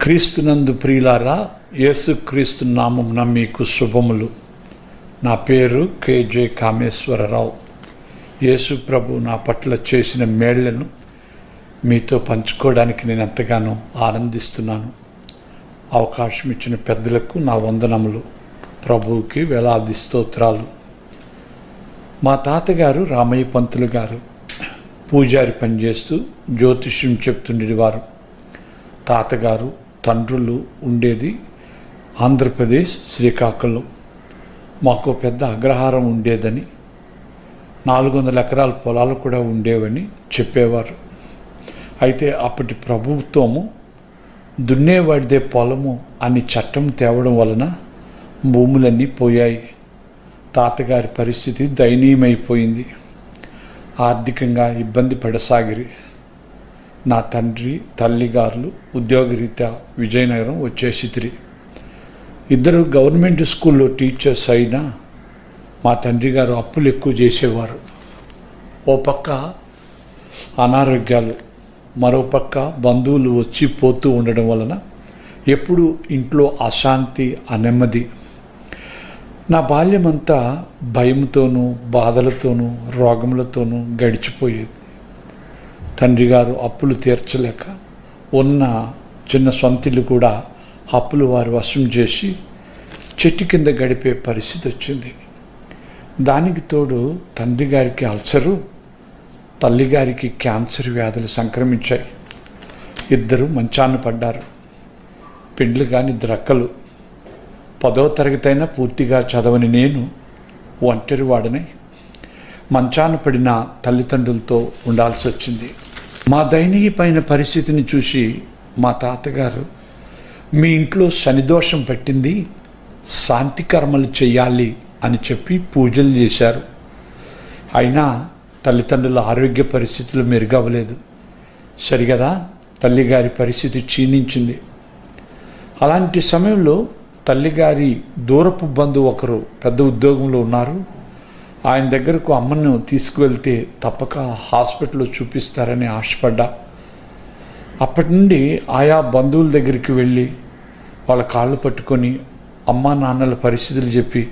క్రీస్తునందు ప్రియులారా, యేసుక్రీస్తు నామమున మీకు శుభములు. నా పేరు కేజే కామేశ్వరరావు. యేసు ప్రభు నా పట్ల చేసిన మేళ్లను మీతో పంచుకోవడానికి నేను ఎంతగానో ఆనందిస్తున్నాను. అవకాశం ఇచ్చిన పెద్దలకు నా వందనములు. ప్రభువుకి వేలాది స్తోత్రాలు. మా తాతగారు రామయ్య పంతులు గారు పూజారి పనిచేస్తూ జ్యోతిష్యం చెప్తుండేవారు. తాతగారు తండ్రులు ఉండేది ఆంధ్రప్రదేశ్ శ్రీకాకుళం. మాకు పెద్ద అగ్రహారం ఉండేదని, 400 ఎకరాల పొలాలు కూడా ఉండేవని చెప్పేవారు. అయితే అప్పటి ప్రభుత్వము దున్నేవాడిదే పొలము అని చట్టం తేవడం వలన భూములన్నీ పోయాయి. తాతగారి పరిస్థితి దయనీయమైపోయింది. ఆర్థికంగా ఇబ్బంది పడసాగిరి. నా తండ్రి తల్లిగారులు ఉద్యోగరీత్యా విజయనగరం వచ్చేసితిరి. ఇద్దరు గవర్నమెంట్ స్కూల్లో టీచర్స్ అయినా మా తండ్రి గారు అప్పులు ఎక్కువ చేసేవారు. ఓ పక్క అనారోగ్యాలు, మరో పక్క బంధువులు వచ్చి పోతూ ఉండడం వలన ఎప్పుడు ఇంట్లో అశాంతి, నెమ్మది. నా బాల్యమంతా భయంతోనూ, బాధలతోనూ, రోగములతోనూ గడిచిపోయేది. తండ్రి గారు అప్పులు తీర్చలేక ఉన్న చిన్న సొంతిల్లు కూడా అప్పులు వారు వశం చేసి చెట్టు కింద గడిపే పరిస్థితి వచ్చింది. దానికి తోడు తండ్రి గారికి అల్సరు, తల్లిగారికి క్యాన్సర్ వ్యాధులు సంక్రమించాయి. ఇద్దరు మంచాన పడ్డారు. పెండ్లు కాని ద్రక్కలు. 10వ తరగతి అయినా పూర్తిగా చదవని నేను ఒంటరి వాడని మంచాన పడిన తల్లిదండ్రులతో ఉండాల్సి వచ్చింది. మా దయనీయమైన పరిస్థితిని చూసి మా తాతగారు, మీ ఇంట్లో శనిదోషం పట్టింది, శాంతి కర్మలు చెయ్యాలి అని చెప్పి పూజలు చేశారు. అయినా తల్లిదండ్రుల ఆరోగ్య పరిస్థితులు మెరుగవ్వలేదు. సరిగదా తల్లిగారి పరిస్థితి క్షీణించింది. అలాంటి సమయంలో తల్లిగారి దూరపు బంధువు ఒకరు పెద్ద ఉద్యోగంలో ఉన్నారు. ఆయన దగ్గరకు అమ్మను తీసుకువెళ్తే తప్పక హాస్పిటల్లో చూపిస్తారని ఆశపడ్డా. అప్పటి నుండి ఆయా బంధువుల దగ్గరికి వెళ్ళి వాళ్ళ కాళ్ళు పట్టుకొని అమ్మా నాన్నల పరిస్థితులు చెప్పి,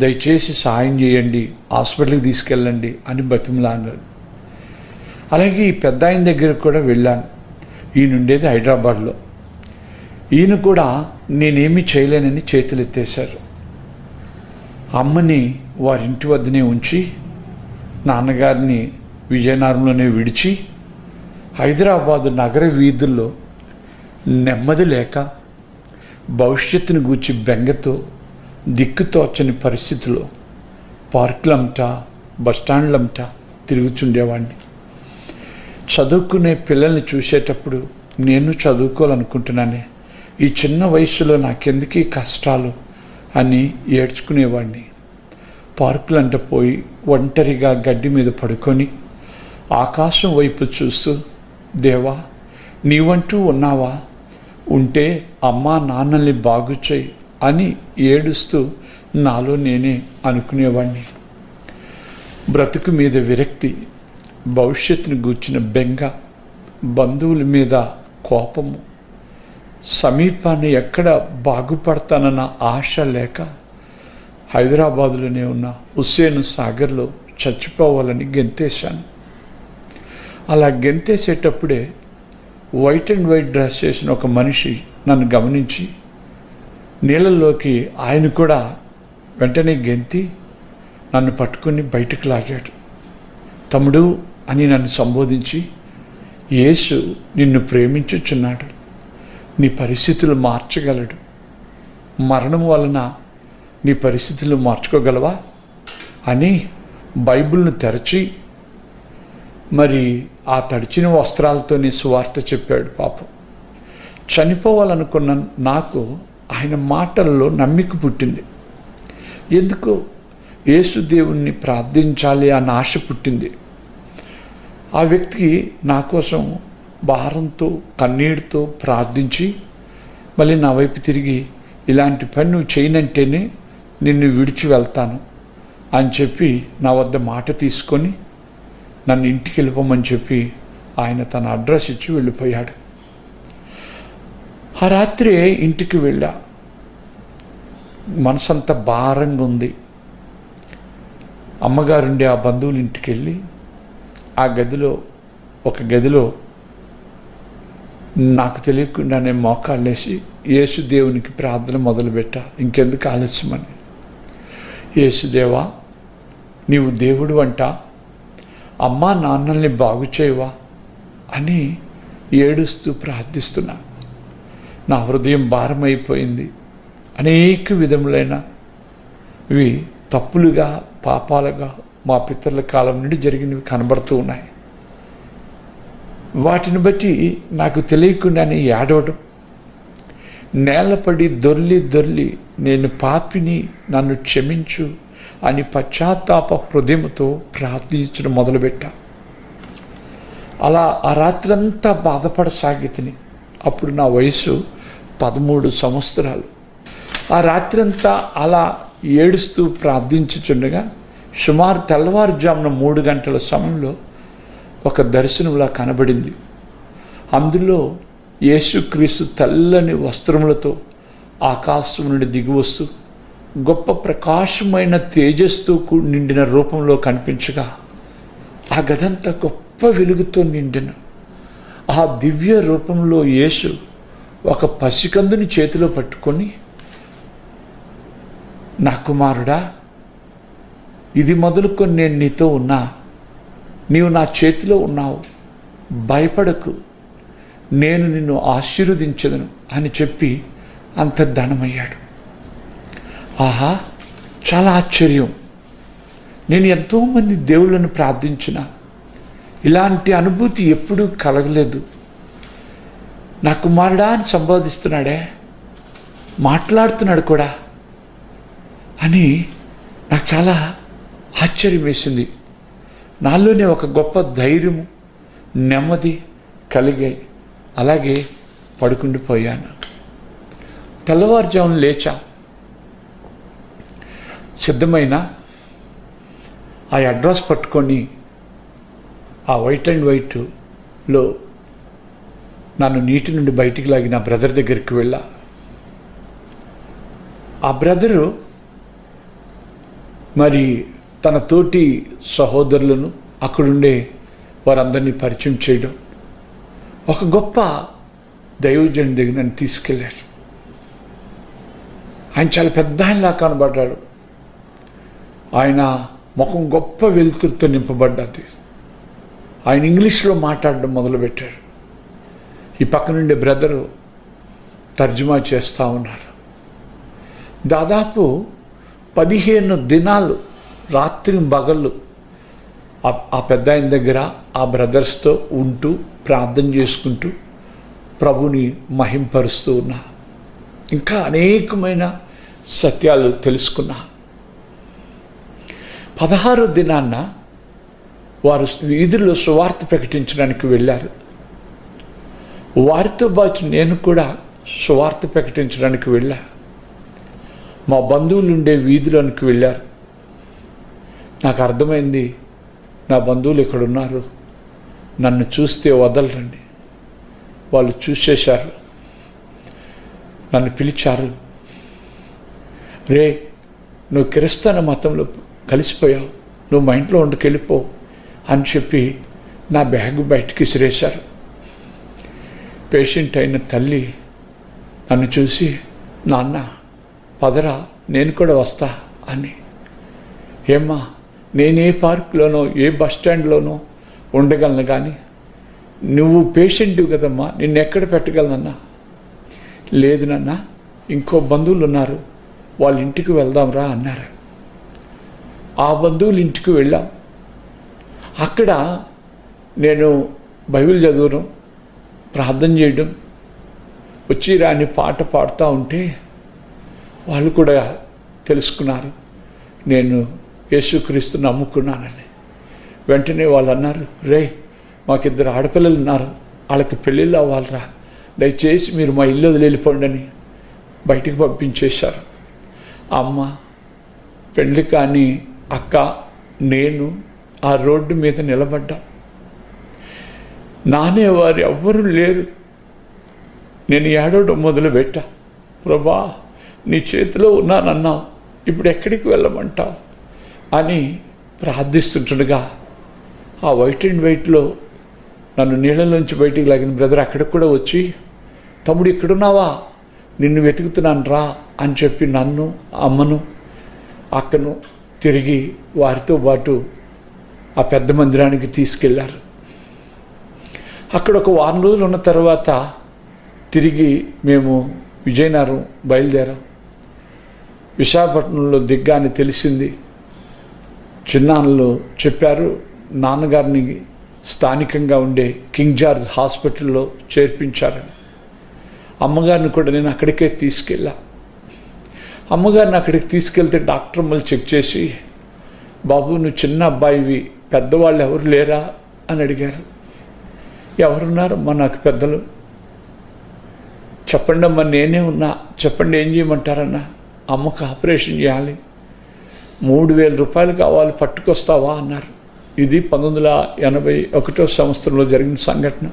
దయచేసి సాయం చేయండి, హాస్పిటల్కి తీసుకెళ్ళండి అని బతిమలాడాను. అలాగే ఈ పెద్ద ఆయన దగ్గరకు కూడా వెళ్ళాను. ఈయన ఉండేది హైదరాబాద్లో. ఈయన కూడా నేనేమీ చేయలేనని చేతులు ఎత్తేశారు. అమ్మని వారింటి వద్దనే ఉంచి, నాన్నగారిని విజయనగరంలోనే విడిచి, హైదరాబాదు నగర వీధుల్లో నెమ్మది లేక, భవిష్యత్తును గూర్చి బెంగతో, దిక్కుతోచని పరిస్థితిలో పార్కులంటా, బస్టాండ్లంటా తిరుగుతుండేవాడిని. చదువుకునే పిల్లల్ని చూసేటప్పుడు నేను చదువుకోవాలనుకుంటున్నానే, ఈ చిన్న వయసులో నాకెందుకీ కష్టాలు అని ఏడ్చుకునేవాడిని. పార్కులంట పోయి ఒంటరిగా గడ్డి మీద పడుకొని ఆకాశం వైపు చూస్తూ, దేవా నీవంటూ ఉన్నావా, ఉంటే అమ్మా నాన్నల్ని బాగు చేయి అని ఏడుస్తూ నాలో నేనే అనుకునేవాడిని. బ్రతుకు మీద విరక్తి, భవిష్యత్తును గూర్చిన బెంగ, బంధువుల మీద కోపము, సమీపాన్ని ఎక్కడ బాగుపడతానన్న ఆశ లేక హైదరాబాదులోనే ఉన్న హుస్సేన్ సాగర్లో చచ్చిపోవాలని గెంతేశాను. అలా గెంతేసేటప్పుడే వైట్ అండ్ వైట్ డ్రెస్ చేసిన ఒక మనిషి నన్ను గమనించి నీళ్ళల్లోకి ఆయన కూడా వెంటనే గెంతి నన్ను పట్టుకుని బయటకు లాగాడు. తమ్ముడు అని నన్ను సంబోధించి, యేసు నిన్ను ప్రేమించుచున్నాడు, నీ పరిస్థితులు మార్చగలడు, మరణం వలన నీ పరిస్థితులు మార్చుకోగలవా అని బైబిల్ను తెరచి మరి ఆ తడిచిన వస్త్రాలతోనే సువార్త చెప్పాడు. పాపం చనిపోవాలనుకున్న నాకు ఆయన మాటల్లో నమ్మిక పుట్టింది. ఎందుకో యేసుదేవుణ్ణి ప్రార్థించాలి అన్న ఆశ పుట్టింది. ఆ వ్యక్తి నా కోసం భారంతో, కన్నీటితో ప్రార్థించి మళ్ళీ నా వైపు తిరిగి, ఇలాంటి పని నువ్వు చేయనంటేనే నిన్ను విడిచి వెళ్తాను అని చెప్పి నా వద్ద మాట తీసుకొని నన్ను ఇంటికి వెళ్ళిపోమని చెప్పి ఆయన తన అడ్రస్ ఇచ్చి వెళ్ళిపోయాడు. ఆ రాత్రి ఇంటికి వెళ్ళా. మనసంతా భారంగా ఉంది. అమ్మగారుండే ఆ బంధువుల ఇంటికి వెళ్ళి ఆ ఒక గదిలో నాకు తెలియకుండా నేను మోకాళ్ళేసి యేసుదేవునికి ప్రార్థన మొదలుపెట్టా. ఇంకెందుకు ఆలస్యమని. యేసుదేవా, నీవు దేవుడు అంట, అమ్మా నాన్నల్ని బాగు చేయవా అని ఏడుస్తూ ప్రార్థిస్తున్నా. నా హృదయం భారమైపోయింది. అనేక విధములైనవి తప్పులుగా, పాపాలుగా మా పితరుల కాలం నుండి జరిగినవి కనబడుతూ ఉన్నాయి. వాటిని బట్టి నాకు తెలియకుండానే ఏడవడం, నేలపడి దొర్లి నేను పాపిని, నన్ను క్షమించు అని పశ్చాత్తాప హృదయంతో ప్రార్థించడం మొదలుపెట్టా. అలా ఆ రాత్రంతా బాధపడసాగితిని. అప్పుడు నా వయసు 13 సంవత్సరాలు. ఆ రాత్రంతా అలా ఏడుస్తూ ప్రార్థించుచుండగా సుమారు తెల్లవారుజామున 3 గంటల సమయంలో ఒక దర్శనంలా కనబడింది. అందులో యేసుక్రీస్తు తెల్లని వస్త్రములతో ఆకాశం నుండి దిగివస్తూ గొప్ప ప్రకాశమైన తేజస్తో నిండిన రూపంలో కనిపించగా ఆ గదంతా గొప్ప వెలుగుతో నిండిన ఆ దివ్య రూపంలో యేసు ఒక పసికందుని చేతిలో పట్టుకొని, నా కుమారుడా, ఇది మొదలుకొని నేను నీతో ఉన్నా, నీవు నా చేతిలో ఉన్నావు, భయపడకు, నేను నిన్ను ఆశీర్వదించదను అని చెప్పి అంతర్ధానమయ్యాడు. ఆహా, చాలా ఆశ్చర్యం. నేను ఎంతోమంది దేవుళ్ళను ప్రార్థించిన ఇలాంటి అనుభూతి ఎప్పుడూ కలగలేదు. నా కుమారుడా అని సంబోధిస్తున్నాడే, మాట్లాడుతున్నాడు కూడా అని నాకు చాలా ఆశ్చర్యం వేసింది. నాలోనే ఒక గొప్ప ధైర్యము, నెమ్మది కలిగాయి. అలాగే పడుకుండిపోయాను. తెల్లవారుజామున లేచా. సిద్ధమైన ఆ అడ్రస్ పట్టుకొని ఆ వైట్ అండ్ వైట్లో నన్ను నీటి నుండి బయటికి లాగి నా బ్రదర్ దగ్గరికి వెళ్ళా. ఆ బ్రదరు మరి తన తోటి సహోదరులను, అక్కడుండే వారందరినీ పరిచయం చేయడం, ఒక గొప్ప దైవజనుడి దగ్గర నన్ను తీసుకెళ్ళారు. ఆయన చాలా పెద్ద ఆయనలా కనబడ్డాడు. ఆయన ముఖం గొప్ప వెలుతురుతో నింపబడ్డది. ఆయన ఇంగ్లీష్లో మాట్లాడడం మొదలుపెట్టాడు. ఈ పక్క నుండి బ్రదరు తర్జుమా చేస్తూ ఉన్నారు. దాదాపు 15 దినాలు రాత్రి పగళ్ళు ఆ పెద్ద ఆయన దగ్గర ఆ బ్రదర్స్తో ఉంటూ ప్రార్థన చేసుకుంటూ ప్రభుని మహింపరుస్తూ ఉన్నా. ఇంకా అనేకమైన సత్యాలు తెలుసుకున్నా. 16వ దినాన్న వారు వీధుల్లో సువార్త ప్రకటించడానికి వెళ్ళారు. వారితో పాటు నేను కూడా సువార్త ప్రకటించడానికి వెళ్ళా. మా బంధువులు ఉండే వీధిలోనికి వెళ్ళారు. నాకు అర్థమైంది, నా బంధువులు ఇక్కడ ఉన్నారు, నన్ను చూస్తే వదలరండి. వాళ్ళు చూసేశారు, నన్ను పిలిచారు. రే, నువ్వు క్రిస్తన మతంలో కలిసిపోయావు, నువ్వు మా ఇంట్లో వండుకెళ్ళిపో అని చెప్పి నా బ్యాగ్ బయటికి విసిరేశారు. పేషెంట్ అయిన తల్లి నన్ను చూసి, నాన్న పదరా, నేను కూడా వస్తా అని. ఏమ్మా, నేనే పార్కులోనో ఏ బస్ స్టాండ్లోనో ఉండగలను, కానీ నువ్వు పేషెంట్ కదమ్మా, నిన్ను ఎక్కడ పెట్టగలనన్నా. లేదు నాన్న, ఇంకో బంధువులు ఉన్నారు, వాళ్ళ ఇంటికి వెళ్దాంరా అన్నారు. ఆ బంధువుల ఇంటికి వెళ్ళాం. అక్కడ నేను బైబిల్ చదవడం, ప్రార్థన చేయడం, వచ్చి రాని పాట పాడుతూ ఉంటే వాళ్ళు కూడా తెలుసుకున్నారు నేను యేసుక్రీస్తుని నమ్ముకున్నానని. వెంటనే వాళ్ళు అన్నారు, రే, మాకిద్దరు ఆడపిల్లలు ఉన్నారు, వాళ్ళకి పెళ్ళిళ్ళు అవ్వాలరా, దయచేసి మీరు మా ఇల్లు వదిలి వెళ్ళిపోండి అని బయటికి పంపించేశారు. అమ్మ, పెళ్ళి కానీ అక్క, నేను ఆ రోడ్డు మీద నిలబడ్డా. నానేవారు ఎవ్వరూ లేరు. నేను ఏడవడం మొదలుపెట్టా. ప్రభా, నీ చేతిలో ఉన్నానన్నావు, ఇప్పుడు ఎక్కడికి వెళ్ళమంటావు అని ప్రార్థిస్తుంటుండగా ఆ వైట్ అండ్ వైట్లో నన్ను నీళ్ళలోంచి బయటికి లాగిన బ్రదర్ అక్కడికి కూడా వచ్చి, తమ్ముడు ఇక్కడున్నావా, నిన్ను వెతుకుతున్నాను రా అని చెప్పి నన్ను, అమ్మను, అక్కను తిరిగి వారితో పాటు ఆ పెద్ద మందిరానికి తీసుకెళ్లారు. అక్కడ ఒక వారం రోజులు ఉన్న తర్వాత తిరిగి మేము విజయనగరం బయలుదేరాం. విశాఖపట్నంలో దిగ్గాని తెలిసింది. చిన్నాన్నలు చెప్పారు, నాన్నగారిని స్థానికంగా ఉండే కింగ్ జార్జ్ హాస్పిటల్లో చేర్పించారని. అమ్మగారిని కూడా నేను అక్కడికే తీసుకెళ్ళా. అమ్మగారిని అక్కడికి తీసుకెళ్తే డాక్టర్ మళ్ళీ చెక్ చేసి, బాబు నువ్వు చిన్న అబ్బాయివి, పెద్దవాళ్ళు ఎవరు లేరా అని అడిగారు. ఎవరున్నారమ్మా నాకు పెద్దలు? చెప్పండి అమ్మా, నేనే ఉన్నా, చెప్పండి ఏం చేయమంటారన్నా. అమ్మకు ఆపరేషన్ చేయాలి, 3,000 రూపాయలు కావాలి, పట్టుకొస్తావా అన్నారు. ఇది 1981 సంవత్సరంలో జరిగిన సంఘటన.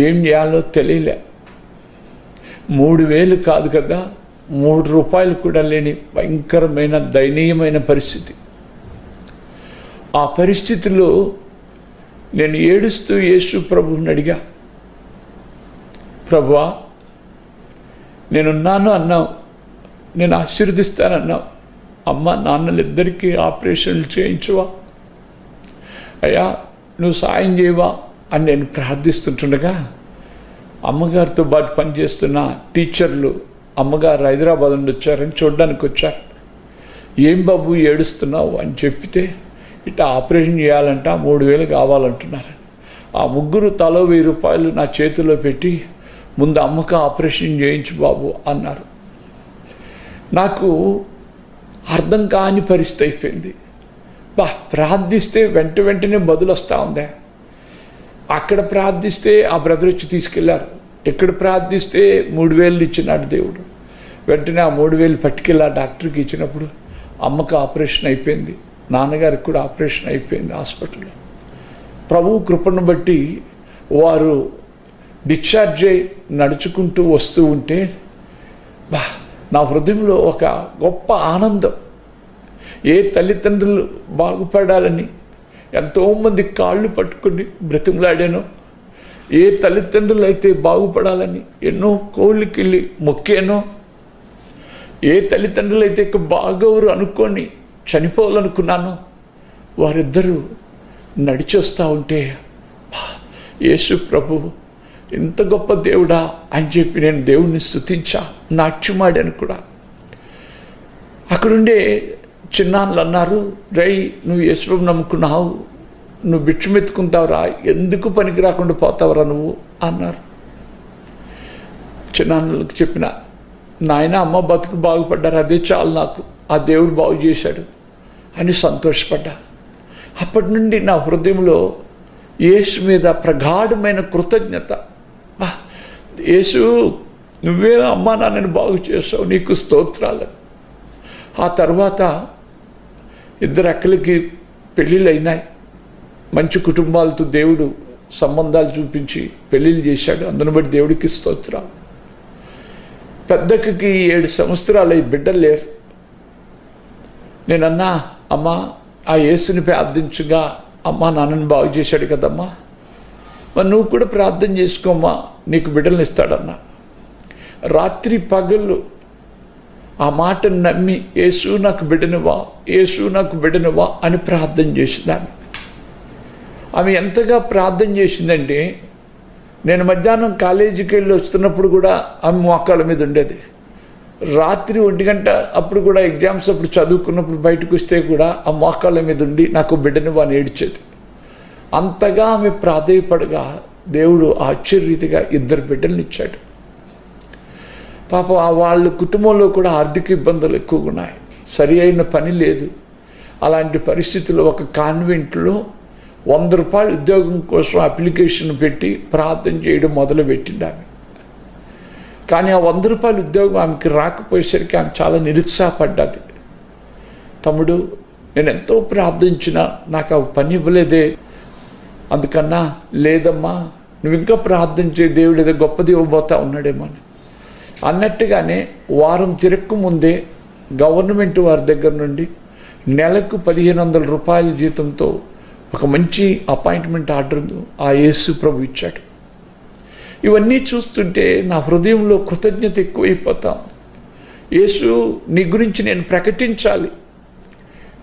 ఏం చేయాలో తెలియలే. 3,000 కాదు కదా, 3 రూపాయలు కూడా లేని భయంకరమైన దయనీయమైన పరిస్థితి. ఆ పరిస్థితిలో నేను ఏడుస్తూ యేసు ప్రభువుని అడిగా, ప్రభువా నేనున్నాను అన్నావు, నేను ఆశీర్వదిస్తానన్నావు, అమ్మ నాన్నలిద్దరికీ ఆపరేషన్లు చేయించవా అయ్యా, నువ్వు సాయం చేయవా అని నేను ప్రార్థిస్తుంటుండగా అమ్మగారితో పాటు పనిచేస్తున్న టీచర్లు అమ్మగారు హైదరాబాద్ నుండి వచ్చారని చూడడానికి వచ్చారు. ఏం బాబు ఏడుస్తున్నావు అని చెప్పితే, ఇట్లా ఆపరేషన్ చేయాలంట, 3,000 కావాలంటున్నారు. ఆ ముగ్గురు తలో 1,000 రూపాయలు నా చేతిలో పెట్టి, ముందు అమ్మకు ఆపరేషన్ చేయించు బాబు అన్నారు. నాకు అర్థం కాని పరిస్థితి అయిపోయింది. ప్రార్థిస్తే వెంటనే బదులు వస్తూ ఉందే. అక్కడ ప్రార్థిస్తే ఆ బ్రదర్ వచ్చి తీసుకెళ్లారు, ఎక్కడ ప్రార్థిస్తే 3,000 ఇచ్చినాడు దేవుడు. వెంటనే ఆ 3,000 పట్టుకెళ్ళి ఆ డాక్టర్కి ఇచ్చినప్పుడు అమ్మకు ఆపరేషన్ అయిపోయింది, నాన్నగారికి కూడా ఆపరేషన్ అయిపోయింది హాస్పిటల్లో. ప్రభువు కృపను బట్టి వారు డిశ్చార్జ్ అయి నడుచుకుంటూ వస్తూ ఉంటే నా హృదయంలో ఒక గొప్ప ఆనందం. ఏ తల్లిదండ్రులు బాగుపడాలని ఎంతోమంది కాళ్ళు పట్టుకుని బ్రతిమలాడానో, ఏ తల్లిదండ్రులు అయితే బాగుపడాలని ఎన్నో కోళ్ళకెళ్ళి మొక్కానో, ఏ తల్లిదండ్రులు అయితే ఇక బాగోరు అనుకొని చనిపోవాలనుకున్నానో, వారిద్దరూ నడిచొస్తూ ఉంటే యేసు ప్రభు ఇంత గొప్ప దేవుడా అని చెప్పి నేను దేవుణ్ణి స్తుతించా, నాట్యమాడాను కూడా. అక్కడుండే చిన్నాన్నలు అన్నారు, రై నువ్వు యేసుప్రభు నమ్ముకున్నావు, నువ్వు భిక్షమెత్తుకుంటావురా, ఎందుకు పనికి రాకుండా పోతావురా నువ్వు అన్నారు. చిన్నాన్నలకు చెప్పిన, నాయన అమ్మ బతుకు బాగుపడ్డారు, అదే చాలు నాకు, ఆ దేవుడు బాగు చేశాడు అని సంతోషపడ్డా. అప్పటి నుండి నా హృదయంలో యేసు మీద ప్రగాఢమైన కృతజ్ఞత. యేసు నువ్వే అమ్మా నాన్నని బాగు చేసావు, నీకు స్తోత్రాలు. ఆ తర్వాత 2 అక్కలకి పెళ్ళిళ్ళు అయినాయి. మంచి కుటుంబాలతో దేవుడు సంబంధాలు చూపించి పెళ్ళిళ్ళు చేశాడు, అందును బట్టి దేవుడికి స్తోత్రాలు. పెద్దక్కకి 7 సంవత్సరాలు బిడ్డలు లేరు. నేనన్నా, అమ్మా ఆ యేసుని ప్రార్థించగా అమ్మా నాన్నని బాగు చేశాడు కదమ్మా, మరి నువ్వు కూడా ప్రార్థన చేసుకోమ్మా, నీకు బిడ్డలను ఇస్తాడన్నా. రాత్రి పగళ్ళు ఆ మాటను నమ్మి యేసు నాకు బిడ్డనివా, యేసు నాకు బిడ్డనివా అని ప్రార్థన చేసిందామె. ఆమె ఎంతగా ప్రార్థన చేసిందంటే, నేను మధ్యాహ్నం కాలేజీకి వెళ్ళి వస్తున్నప్పుడు కూడా ఆమె మోకాళ్ళ మీద ఉండేది. రాత్రి 1 గంట అప్పుడు కూడా ఎగ్జామ్స్ అప్పుడు చదువుకున్నప్పుడు బయటకు వస్తే కూడా ఆ మోకాళ్ళ మీద ఉండి నాకు బిడ్డనివా అని ఏడ్చేది. అంతగా ఆమె ప్రాధేయపడగా దేవుడు ఆశ్చర్యరీతిగా 2 బిడ్డలను ఇచ్చాడు. పాపం వాళ్ళ కుటుంబంలో కూడా ఆర్థిక ఇబ్బందులు ఎక్కువగా ఉన్నాయి, సరి అయిన పని లేదు. అలాంటి పరిస్థితుల్లో ఒక కాన్వెంట్లో 100 రూపాయలు ఉద్యోగం కోసం అప్లికేషన్ పెట్టి ప్రార్థన చేయడం మొదలుపెట్టింది ఆమె. కానీ ఆ 100 రూపాయల ఉద్యోగం ఆమెకి రాకపోయేసరికి ఆమె చాలా నిరుత్సాహపడ్డది. తమ్ముడు నేను ఎంతో ప్రార్థించినా నాకు ఆ పని ఇవ్వలేదే, అందుకన్నా లేదమ్మా నువ్వు ఇంకా ప్రార్థన చేయి, దేవుడు ఏదో గొప్పది ఇవ్వబోతా ఉన్నాడేమో అని అన్నట్టుగానే వారం తిరక్కు ముందే గవర్నమెంట్ వారి దగ్గర నుండి నెలకు 1500 రూపాయల జీతంతో ఒక మంచి అపాయింట్మెంట్ ఆర్డర్ ఆ యేసు ప్రభు ఇచ్చాడు. ఇవన్నీ చూస్తుంటే నా హృదయంలో కృతజ్ఞత ఎక్కువైపోతాం. యేసు, నీ గురించి నేను ప్రకటించాలి,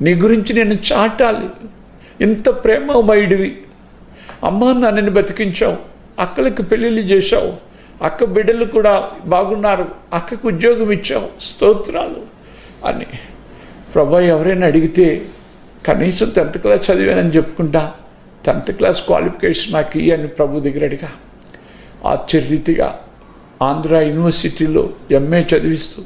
నీ గురించి నేను చాటాలి. ఇంత ప్రేమమయుడివి, అమ్మా నాన్నని బతికించావు, అక్కలకు పెళ్ళిళ్ళు చేశావు, అక్క బిడ్డలు కూడా బాగున్నారు, అక్కకు ఉద్యోగం ఇచ్చావు, స్తోత్రాలు అని. ప్రభా, ఎవరైనా అడిగితే కనీసం 10th క్లాస్ చదివానని చెప్పుకుంటా, 10th క్లాస్ క్వాలిఫికేషన్ నాకు ఇయ్యి అని ప్రభు దగ్గర అడిగా. ఆశ్చర్యరీతిగా ఆంధ్ర యూనివర్సిటీలో ఎంఏ చదివిస్తూ,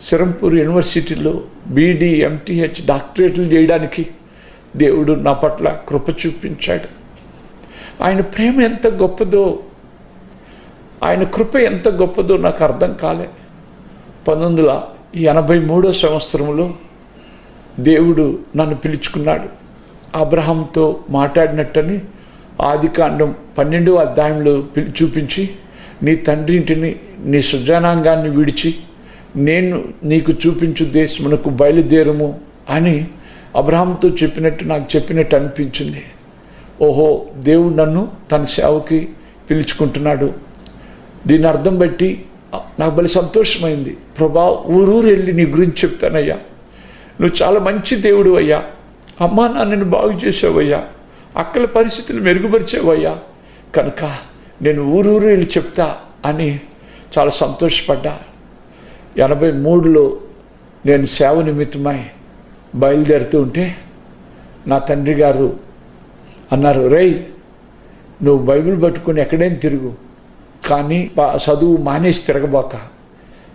సిరంపూర్ యూనివర్సిటీలో బీడీ ఎంటీహెచ్ డాక్టరేట్లు చేయడానికి దేవుడు నా పట్ల కృప చూపించాడు. ఆయన ప్రేమ ఎంత గొప్పదో, ఆయన కృప ఎంత గొప్పదో నాకు అర్థం కాలే. 1983 సంవత్సరంలో దేవుడు నన్ను పిలుచుకున్నాడు. అబ్రహాంతో మాట్లాడినట్టని ఆదికాండం 12వ అధ్యాయంలో చూపించి, నీ తండ్రి ఇంటిని నీ సుజనాంగాన్ని విడిచి నేను నీకు చూపించు దేశమునకు బయలుదేరము అని అబ్రహాంతో చెప్పినట్టు నాకు చెప్పినట్టు అనిపించింది. ఓహో, దేవుడు నన్ను తన సేవకి పిలుచుకుంటున్నాడు. దీని అర్థం బట్టి నాకు భలే సంతోషమైంది. ప్రభా, ఊరూరు వెళ్ళి నీ గురించి చెప్తానయ్యా, నువ్వు చాలా మంచి దేవుడు అయ్యా, అమ్మా నాన్నని బాగు చేసావయ్యా, అక్కల పరిస్థితులు మెరుగుపరిచావయ్యా, కనుక నేను ఊరూరు వెళ్ళి చెప్తా అని చాలా సంతోషపడ్డా. 83లో నేను సేవ నిమిత్తమై బయలుదేరుతూ ఉంటే నా తండ్రి గారు అన్నారు, రేయ్, నువ్వు బైబిల్ పట్టుకుని ఎక్కడైనా తిరుగు, కానీ చదువు మానేసి తిరగబాక,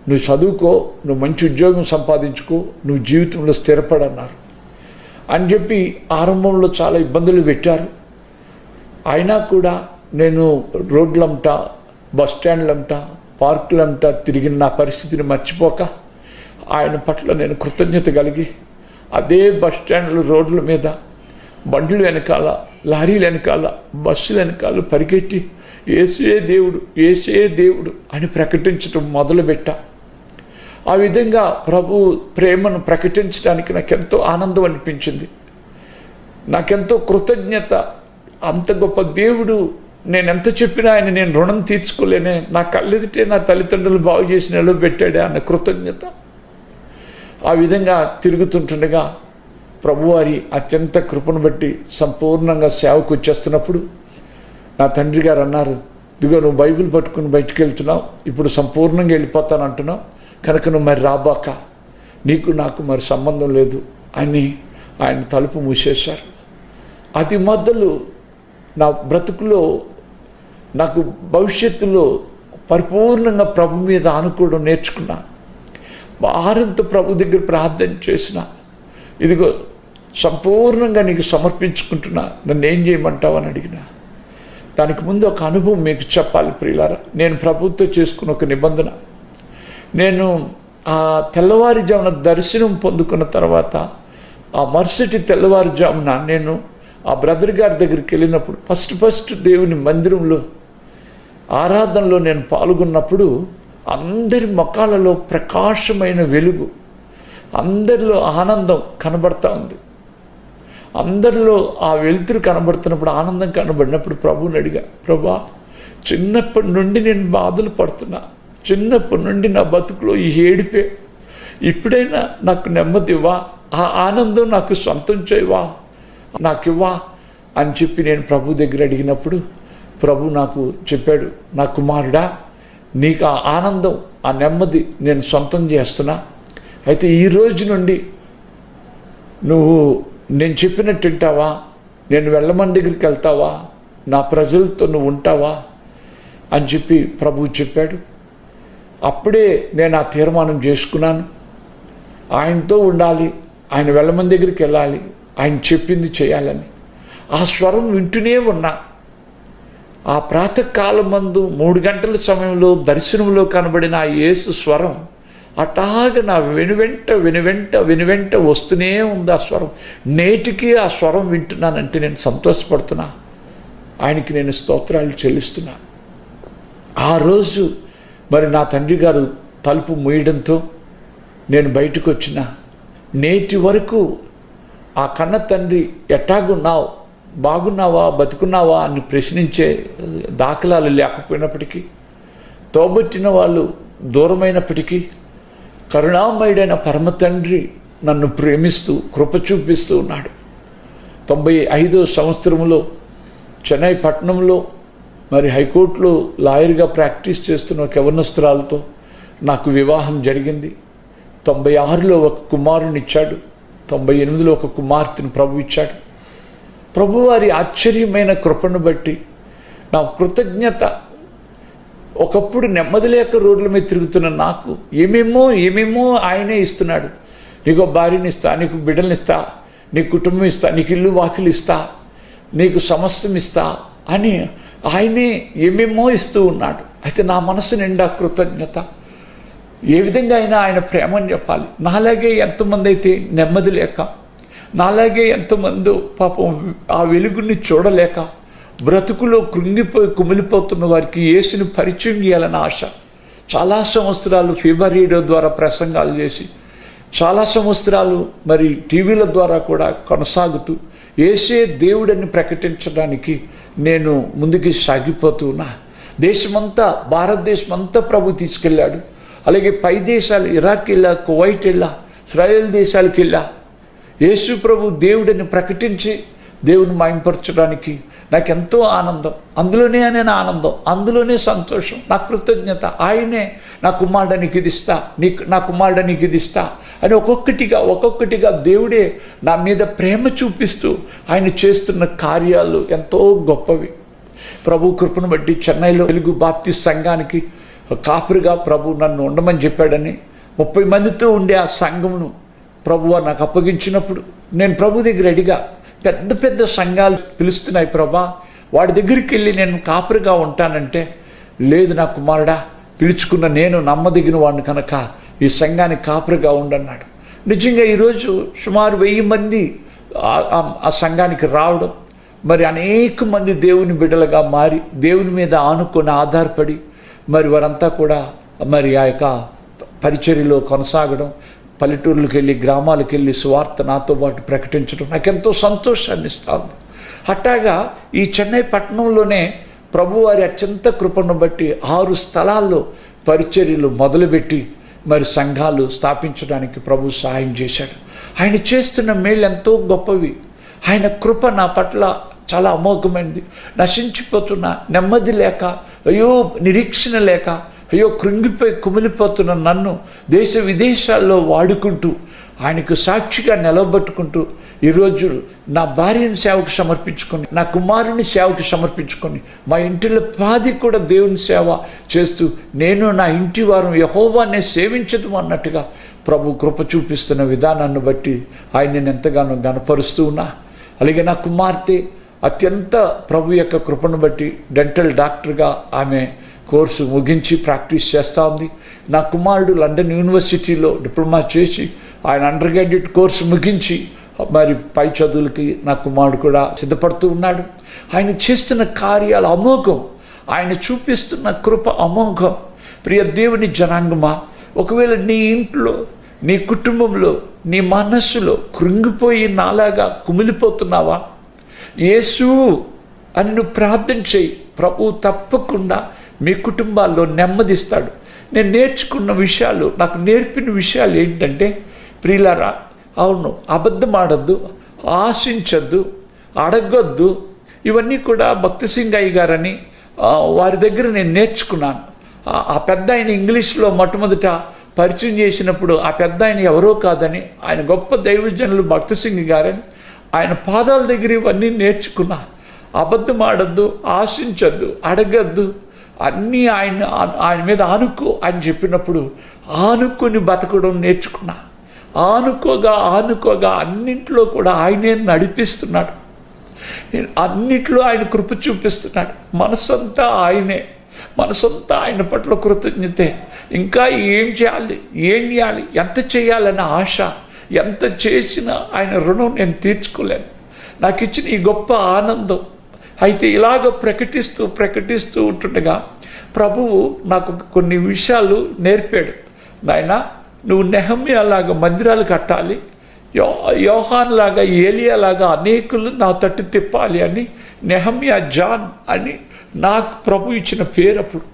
నువ్వు చదువుకో, నువ్వు మంచి ఉద్యోగం సంపాదించుకో, నువ్వు జీవితంలో స్థిరపడన్నారు అని చెప్పి ఆరంభంలో చాలా ఇబ్బందులు పెట్టారు. అయినా కూడా నేను రోడ్లంటా, బస్ స్టాండ్లంటా, పార్కులంటా తిరిగిన నా పరిస్థితిని మర్చిపోక ఆయన పట్ల నేను కృతజ్ఞత కలిగి అదే బస్ స్టాండ్లు, రోడ్ల మీద, బండ్లు వెనకాల, లారీల వెనకాల, బస్సుల వెనకాల పరిగెట్టి యేసే దేవుడు, యేసే దేవుడు అని ప్రకటించడం మొదలుపెట్టా. ఆ విధంగా ప్రభు ప్రేమను ప్రకటించడానికి నాకెంతో ఆనందం అనిపించింది, నాకెంతో కృతజ్ఞత. అంత గొప్ప దేవుడు, నేను ఎంత చెప్పినా ఆయన నేను రుణం తీర్చుకోలేనే, నా కళ్ళెదిటే నా తల్లిదండ్రులు బాగు చేసి నిలబెట్టాడే అన్న కృతజ్ఞత. ఆ విధంగా తిరుగుతుంటుండగా ప్రభువారి అత్యంత కృపను బట్టి సంపూర్ణంగా సేవకు వచ్చేస్తున్నప్పుడు నా తండ్రి గారు అన్నారు, ఇదిగో నువ్వు బైబిల్ పట్టుకుని బయటికి వెళ్తున్నావు, ఇప్పుడు సంపూర్ణంగా వెళ్ళిపోతాను అంటున్నావు, కనుక నువ్వు మరి రాబాక, నీకు నాకు మరి సంబంధం లేదు అని ఆయన తలుపు మూసేశారు. అది మొదలు నా బ్రతుకులో నాకు భవిష్యత్తులో పరిపూర్ణంగా ప్రభు మీద ఆనుకోవడం నేర్చుకున్నా. భారంతో ప్రభు దగ్గర ప్రార్థన చేసిన, ఇదిగో సంపూర్ణంగా నీకు సమర్పించుకుంటున్నా, నన్ను ఏం చేయమంటావు అని అడిగిన. దానికి ముందు ఒక అనుభవం మీకు చెప్పాలి ప్రియులారా. నేను ప్రభుత్వం చేసుకున్న ఒక నిబంధన, నేను ఆ తెల్లవారుజామున దర్శనం పొందుకున్న తర్వాత ఆ మరుసటి తెల్లవారుజామున నేను ఆ బ్రదర్ గారి దగ్గరికి వెళ్ళినప్పుడు ఫస్ట్ దేవుని మందిరంలో ఆరాధనలో నేను పాల్గొన్నప్పుడు అందరి ముఖాలలో ప్రకాశమైన వెలుగు, అందరిలో ఆనందం కనబడతా ఉంది. అందరిలో ఆ వెలుతురు కనబడుతున్నప్పుడు, ఆనందం కనబడినప్పుడు ప్రభువుని అడిగా, ప్రభా, చిన్నప్పటి నుండి నేను బాధలు పడుతున్నా, చిన్నప్పటి నుండి నా బతుకులో ఈ ఏడిపే, ఇప్పుడైనా నాకు నెమ్మది ఇవ్వా, ఆ ఆనందం నాకు సొంతం చేయవా, నాకు ఇవ్వా అని చెప్పి నేను ప్రభు దగ్గర అడిగినప్పుడు ప్రభు నాకు చెప్పాడు, నా కుమారుడా, నీకు ఆ ఆనందం, ఆ నెమ్మది నేను సొంతం చేస్తున్నా. అయితే ఈ రోజు నుండి నువ్వు నేను చెప్పినట్టు వింటావా, నేను వెళ్ళమని దగ్గరికి వెళ్తావా, నా ప్రజలతో నువ్వు ఉంటావా అని చెప్పి ప్రభువు చెప్పాడు. అప్పుడే నేను ఆ తీర్మానం చేసుకున్నాను, ఆయనతో ఉండాలి, ఆయన వెళ్ళమని దగ్గరికి వెళ్ళాలి, ఆయన చెప్పింది చేయాలని. ఆ స్వరం వింటూనే ఉన్నా. ఆ ప్రాతకాలం మందు 3 గంటల సమయంలో దర్శనంలో కనబడిన ఆ యేసు స్వరం అటాగ నా వెనువెంట వస్తూనే ఉంది. ఆ స్వరం నేటికి ఆ స్వరం వింటున్నానంటే నేను సంతోషపడుతున్నా. ఆయనకి నేను స్తోత్రాలు చెల్లిస్తున్నాను. ఆ రోజు మరి నా తండ్రి గారు తలుపు మూయడంతో నేను బయటకు వచ్చిన నేటి వరకు ఆ కన్న తండ్రి ఎట్టాగున్నావు, బాగున్నావా, బతుకున్నావా అని ప్రశ్నించే దాఖలాలు లేకపోయినప్పటికీ, తోబుట్టిన వాళ్ళు దూరమైనప్పటికీ కరుణామయుడైన పరమ తండ్రి నన్ను ప్రేమిస్తూ కృప చూపిస్తూ ఉన్నాడు. 95వ సంవత్సరంలో చెన్నై పట్టణంలో మరి హైకోర్టులో లాయర్గా ప్రాక్టీస్ చేస్తున్న ఒక యవనస్తురాలతో నాకు వివాహం జరిగింది. 96లో ఒక కుమారుని ఇచ్చాడు. 98లో ఒక కుమార్తెను ప్రభు ఇచ్చాడు. ప్రభువారి ఆశ్చర్యమైన కృపను బట్టి నా కృతజ్ఞత. ఒకప్పుడు నెమ్మది లేక రోడ్ల మీద తిరుగుతున్న నాకు ఏమేమో ఆయనే ఇస్తున్నాడు. నీకు భార్యని ఇస్తా, నీకు బిడ్డల్ని ఇస్తా, నీకు కుటుంబం ఇస్తా, నీకు ఇల్లు వాకిలు ఇస్తా, నీకు సమస్తం ఇస్తా అని ఆయనే ఏమేమో ఇస్తూ ఉన్నాడు. అయితే నా మనసు నిండా కృతజ్ఞత. ఏ విధంగా అయినా ఆయన ప్రేమని చెప్పాలి. నాలాగే ఎంతమంది అయితే నెమ్మది లేక, నాలాగే ఎంతమందో పాపం ఆ వెలుగుని చూడలేక బ్రతుకులో కృంగిపోయి కుమిలిపోతున్న వారికి యేసుని పరిచయం చేయాలని ఆశ. చాలా సంవత్సరాలు ఫీబర్ రేడియో ద్వారా ప్రసంగాలు చేసి, చాలా సంవత్సరాలు మరి టీవీల ద్వారా కూడా కొనసాగుతూ యేసే దేవుడని ప్రకటించడానికి నేను ముందుకు సాగిపోతూ ఉన్నా. దేశమంతా, భారతదేశం అంతా ప్రభు తీసుకెళ్ళాడు. అలాగే పై దేశాలు, ఇరాక్ వెళ్ళా, కువైట్ వెళ్ళా, ఇశ్రాయేల్ దేశాలకు వెళ్ళా. యేసు ప్రభు దేవుడిని ప్రకటించి దేవుని మహిమపరచడానికి నాకెంతో ఆనందం. అందులోనే నేను ఆనందం, అందులోనే సంతోషం, నా కృతజ్ఞత. ఆయనే నా కుమారుడానికి ఇది ఇస్తా, నా కుమారుడానికి ఇది ఇస్తా అని ఒక్కొక్కటిగా దేవుడే నా మీద ప్రేమ చూపిస్తూ ఆయన చేస్తున్న కార్యాలు ఎంతో గొప్పవి. ప్రభు కృపను బట్టి చెన్నైలో తెలుగు బాప్టిస్ట్ సంఘానికి కాపురిగా ప్రభు నన్ను ఉండమని చెప్పాడని 30 మందితో ఉండే ఆ సంఘమును ప్రభువా నాకు అప్పగించినప్పుడు నేను ప్రభు దగ్గర అడిగా, పెద్ద సంఘాలు పిలుస్తున్నాయి ప్రభా, వాడి దగ్గరికి వెళ్ళి నేను కాపురిగా ఉంటానంటే, లేదు నా కుమారుడా, పిలుచుకున్న నేను నమ్మదగిన వాడిని కనుక ఈ సంఘానికి కాపురిగా ఉండన్నాడు. నిజంగా ఈరోజు సుమారు 1000 మంది ఆ సంఘానికి రావడం, మరి అనేక మంది దేవుని బిడ్డలుగా మారి దేవుని మీద ఆనుకొని ఆధారపడి మరి వారంతా కూడా మరి ఆ యొక్క పరిచర్యలో కొనసాగడం, పల్లెటూర్లకు వెళ్ళి గ్రామాలకు వెళ్ళి సువార్త నాతో పాటు ప్రకటించడం నాకెంతో సంతోషాన్ని ఇస్తుంది. అట్టాగా ఈ చెన్నై పట్టణంలోనే ప్రభువారి అత్యంత కృపను బట్టి 6 స్థలాల్లో పరిచర్యలు మొదలుపెట్టి మరి సంఘాలు స్థాపించడానికి ప్రభు సహాయం చేశాడు. ఆయన చేస్తున్న మేళ్ళు ఎంతో గొప్పవి. ఆయన కృప నా పట్ల చాలా అమోఘమైనది. నశించిపోతున్న, నెమ్మది లేక, అయ్యో నిరీక్షణ లేక, అయ్యో కృంగిపోయి కుమిలిపోతున్న నన్ను దేశ విదేశాల్లో వాడుకుంటూ ఆయనకు సాక్షిగా నిలబెట్టుకుంటూ ఈరోజు నా భార్యని సేవకు సమర్పించుకొని, నా కుమారుని సేవకు సమర్పించుకొని, మా ఇంటిలో పాది కూడా దేవుని సేవ చేస్తూ నేను నా ఇంటి వారు యెహోవానే సేవించదు అన్నట్టుగా ప్రభు కృప చూపిస్తున్న విధానాన్ని బట్టి ఆయన నేను ఎంతగానో గణపరుస్తూ ఉన్నా. అలాగే నా కుమార్తె అత్యంత ప్రభు యొక్క కృపను బట్టి డెంటల్ డాక్టర్గా ఆమె కోర్సు ముగించి ప్రాక్టీస్ చేస్తూ ఉంది. నా కుమారుడు లండన్ యూనివర్సిటీలో డిప్లొమా చేసి ఆయన అండర్ గ్రాడ్యుయేట్ కోర్సు ముగించి మరి పై చదువులకి నా కుమారుడు కూడా సిద్ధపడుతూ ఉన్నాడు. ఆయన చేస్తున్న కార్యాలు అమోఘం, ఆయన చూపిస్తున్న కృప అమోఘం. ప్రియ దేవుని జనాంగమా, ఒకవేళ నీ ఇంట్లో, నీ కుటుంబంలో, నీ మనస్సులో కృంగిపోయి నాలాగా కుమిలిపోతున్నావా, యేసు అని నువ్వు ప్రార్థన చేయి. ప్రభు తప్పకుండా మీ కుటుంబాల్లో నెమ్మదిస్తాడు. నేను నేర్చుకున్న విషయాలు, నాకు నేర్పిన విషయాలు ఏంటంటే, ప్రియులారా, అవును, అబద్ధం ఆడద్దు, ఆశించద్దు, అడగొద్దు. ఇవన్నీ కూడా భక్తి సింగయ్య గారని వారి దగ్గర నేను నేర్చుకున్నాను. ఆ పెద్ద ఆయన ఇంగ్లీష్లో మొట్టమొదట పరిచయం చేసినప్పుడు ఆ పెద్ద ఆయన ఎవరో కాదని, ఆయన గొప్ప దైవజనులు భక్తి సింగ్ గారని ఆయన పాదాల దగ్గర ఇవన్నీ నేర్చుకున్నా. అబద్ధం ఆడద్దు, ఆశించద్దు, అడగద్దు, అన్నీ ఆయన మీద ఆనుకో అని చెప్పినప్పుడు ఆనుకొని బతకడం నేర్చుకున్నా. ఆనుకోగా అన్నింట్లో కూడా ఆయనే నడిపిస్తున్నాడు. అన్నిట్లో ఆయన కృప చూపిస్తున్నాడు. మనసంతా ఆయనే, మనసంతా ఆయన పట్ల కృతజ్ఞతే. ఇంకా ఏం చేయాలి, ఎంత చేయాలన్న ఆశ. ఎంత చేసినా ఆయన రుణం నేను తీర్చుకోలేను. నాకు ఇచ్చిన ఈ గొప్ప ఆనందం, అయితే ఇలాగ ప్రకటిస్తూ ఉంటుండగా ప్రభువు నాకు కొన్ని విషయాలు నేర్పాడు. నాయనా, నువ్వు నెహమ్యాలాగా మందిరాలు కట్టాలి, యోహాన్ లాగా ఏలియాలాగా అనేకులు నా తట్టు తిప్పాలి అని నెహమ్యా జాన్ అని నాకు ప్రభు ఇచ్చిన పేరు. అప్పుడు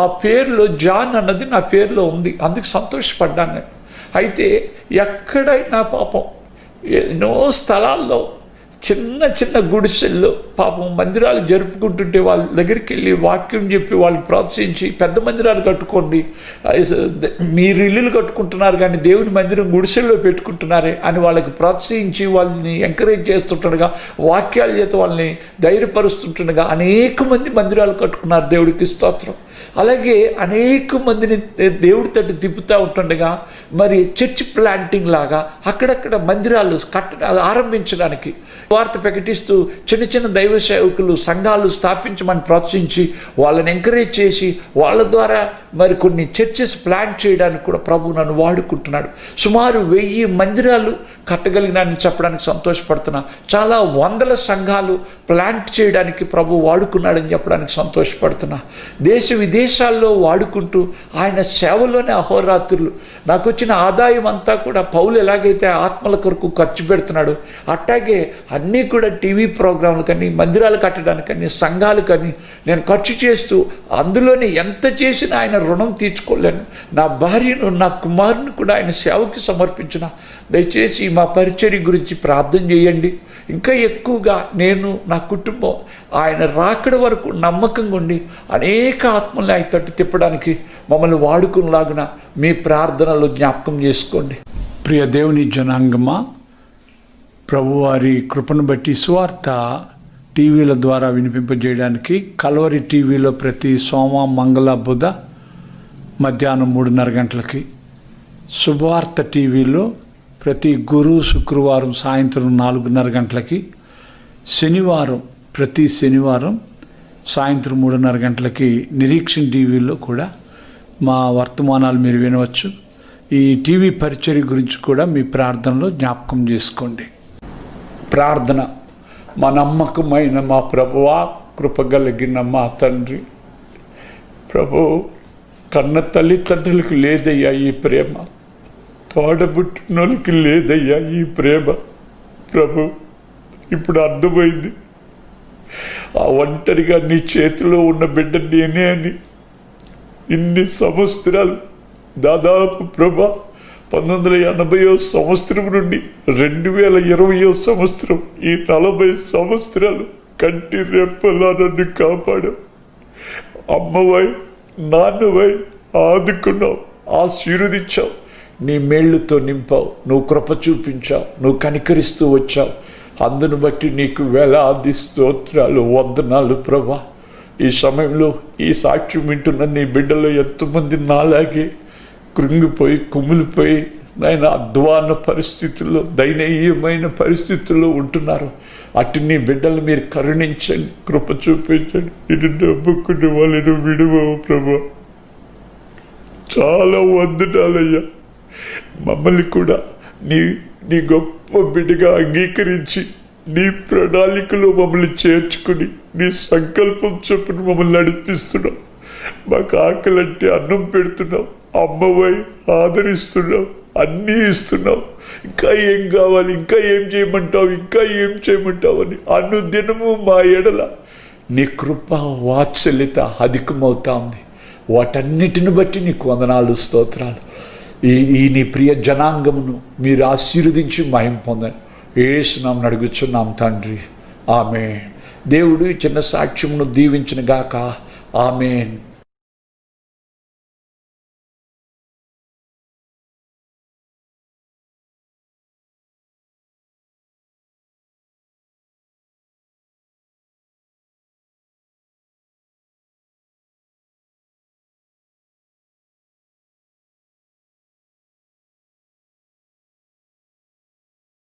ఆ పేరులో జాన్ అన్నది నా పేరులో ఉంది, అందుకు సంతోషపడ్డాను నేను. అయితే ఎక్కడైనా పాపం ఎన్నో స్థలాల్లో చిన్న గుడిసెల్లో పాపం మందిరాలు జరుపుకుంటుంటే వాళ్ళ దగ్గరికి వెళ్ళి వాక్యం చెప్పి వాళ్ళని ప్రోత్సహించి పెద్ద మందిరాలు కట్టుకోండి, మీరు ఇల్లులు కట్టుకుంటున్నారు కానీ దేవుని మందిరం గుడిసెల్లో పెట్టుకుంటున్నారే అని వాళ్ళకి ప్రోత్సహించి వాళ్ళని ఎంకరేజ్ చేస్తుండగా, వాక్యాల చేత వాళ్ళని ధైర్యపరుస్తుండగా అనేక మంది మందిరాలు కట్టుకున్నారు. దేవుడికి స్తోత్రం. అలాగే అనేక మందిని దేవుడి తట్టు తిప్పుతూ ఉంటుండగా మరి చర్చ్ ప్లాంటింగ్ లాగా అక్కడక్కడ మందిరాలు ఆరంభించడానికి వార్త ప్రకటిస్తూ చిన్న దైవ సేవకులు సంఘాలు స్థాపించమని ప్రోత్సహించి వాళ్ళని ఎంకరేజ్ చేసి వాళ్ళ ద్వారా మరి కొన్ని చర్చెస్ ప్లాంట్ చేయడానికి కూడా ప్రభు నన్ను వాడుకుంటున్నాడు. సుమారు 1000 మందిరాలు కట్టగలిగినానని చెప్పడానికి సంతోషపడుతున్నా. చాలా వందల సంఘాలు ప్లాంట్ చేయడానికి ప్రభు వాడుకున్నాడని చెప్పడానికి సంతోషపడుతున్నా. దేశ విదేశాల్లో వాడుకుంటూ ఆయన సేవలోనే అహోరాత్రులు నాకు వచ్చిన ఆదాయం అంతా కూడా పౌలు ఎలాగైతే ఆత్మల కొరకు ఖర్చు పెడుతున్నాడో అట్టాగే అన్నీ కూడా టీవీ ప్రోగ్రాంలు కానీ మందిరాలు కట్టడానికని సంఘాలు కానీ నేను ఖర్చు చేస్తూ అందులోనే ఎంత చేసినా ఆయన రుణం తీర్చుకోలేను. నా భార్యను నా కుమారుని కూడా ఆయన సేవకి సమర్పించిన. దయచేసి మా పరిచర్య గురించి ప్రార్థన చేయండి. ఇంకా ఎక్కువగా నేను నా కుటుంబం ఆయన రాకడ వరకు నమ్మకంగా ఉండి అనేక ఆత్మల్ని ఆయన తట్టు తిప్పడానికి మమ్మల్ని వాడుకునేలాగున మీ ప్రార్థనలు జ్ఞాపకం చేసుకోండి. ప్రియ దేవుని జనాంగమా, ప్రభువారి కృపను బట్టి సువార్త టీవీల ద్వారా వినిపింపజేయడానికి కల్వరి టీవీలో ప్రతి సోమ మంగళ బుధ మధ్యాహ్నం 3:30 గంటలకి, శుభవార్త టీవీలో ప్రతి గురు శుక్రవారం సాయంత్రం 4:30 గంటలకి, ప్రతి శనివారం సాయంత్రం 3:30 గంటలకి నిరీక్షణ టీవీలో కూడా మా వర్తమానాలు మీరు వినవచ్చు. ఈ టీవీ పరిచర్య గురించి కూడా మీ ప్రార్థనలో జ్ఞాపకం చేసుకోండి. ప్రార్థన. మా నమ్మకమైన మా ప్రభువా, కృపగలిగిన మా తండ్రి, ప్రభు కన్న తల్లిదండ్రులకు లేదయ్యా ఈ ప్రేమ, తోడబుట్టినోళ్ళకి లేదయ్యా ఈ ప్రేమ. ప్రభు ఇప్పుడు అర్థమైంది, ఆ ఒంటరిగా నీ చేతిలో ఉన్న బిడ్డ నేనే అని. ఇన్ని సంవత్సరాలు, దాదాపు ప్రభా 1980వ సంవత్సరం నుండి 2020వ సంవత్సరం, ఈ 40 సంవత్సరాలు కంటి రెప్పలా నన్ను కాపాడావు. అమ్మవై నాన్నవై ఆదుకున్నావు, ఆశీర్వదించావు, నీ మేళ్లతో నింపావు, నువ్వు కృప చూపించావు, నువ్వు కనికరిస్తూ వచ్చావు. అందును బట్టి నీకు వేలాది స్తోత్రాలు, వందనాలు ప్రభా. ఈ సమయంలో ఈ సాక్ష్యం వింటున్న నీ బిడ్డలో ఎంతమంది నాలాగే కృంగిపోయి కుమిలిపోయి నాయన అధ్వాన పరిస్థితుల్లో, దయనీయమైన పరిస్థితుల్లో ఉంటున్నారు. అటు నీ బిడ్డలు మీరు కరుణించండి, కృప చూపించండి. ఇది నమ్ముకునే వాళ్ళను విడువవు ప్రభా. చాలా వందనాలయ్యా. మమ్మల్ని కూడా నీ గొప్ప బిడ్డగా అంగీకరించి నీ ప్రణాళికలో మమ్మల్ని చేర్చుకుని నీ సంకల్పం చొప్పున మమ్మల్ని నడిపిస్తున్నావు. మాకు ఆకలంటే అన్నం పెడుతున్నావు, అమ్మవై ఆదరిస్తున్నావు, అన్నీ ఇస్తున్నావు. ఇంకా ఏం కావాలి, ఇంకా ఏం చేయమంటావు అని అనుదినము మా ఎడల నీ కృప వాత్సల్యత అధికమవుతా ఉంది. వాటన్నిటిని బట్టి నీకు వందనాలు, స్తోత్రాలు. ఈ నీ ప్రియ జనాంగమును మీరు ఆశీర్వదించి మహిమ పొందని యేసునామమున అడుగుచున్నాం తండ్రి, ఆమేన్. దేవుడు ఈ చిన్న సాక్ష్యమును దీవించును గాక. ఆమేన్.